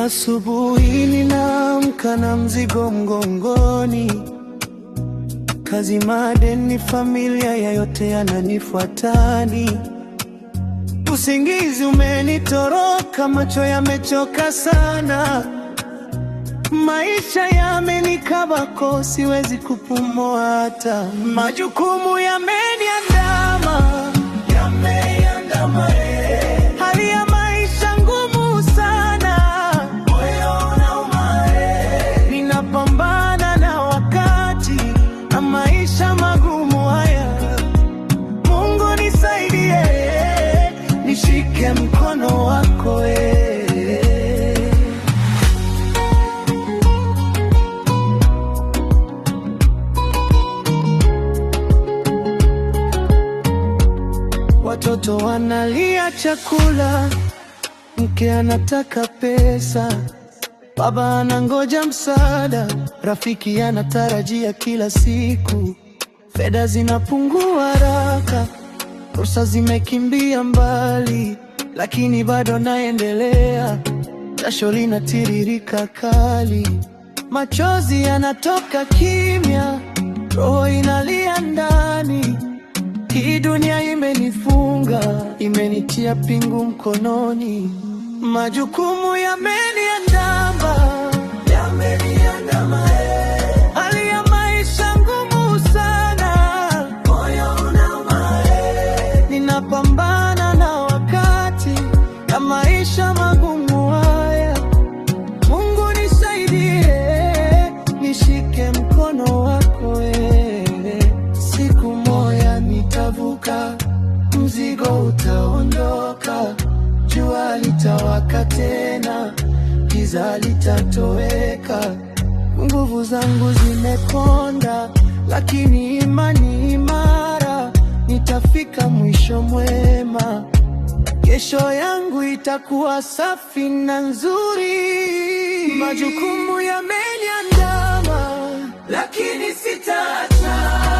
Asubuhi ninaamka na mzigo mgongoni, kazi, madeni, familia ya yote yananifuatani. Usingizi umenitoroka, macho yamechoka sana, maisha yamenikabako, siwezi kupumua hata. Majukumu yameniandama, hali ya maisha ngumu sana, moyo unauma. Ninapambana na wakati na maisha magumu haya. Mungu nisaidie, nishike mkono wako Watoto wanalia chakula, mke anataka pesa, baba anangoja msaada, rafiki anatarajia kila siku. Fedha zinapungua haraka, fursa zimekimbia mbali, lakini bado naendelea. Jasho linatiririka kali, machozi yanatoka kimya, roho inalia ndani. Hii dunia imenifunga, imenitia pingu mkononi. Majukumu yameniandama, hali ya maisha ngumu sana, moyo unauma. Ninapambana na wakati na maisha magumu haya. Mungu nisaidie, nishike mkono wako Siku moja nitavuka, mzigo utaondoka, jua litawaka tena, giza litatoweka. Nguvu zangu zimekonda, lakini imani imara, nitafika mwisho mwema. Kesho yangu itakuwa safi na nzuri. Majukumu yameniandama, lakini sitaacha.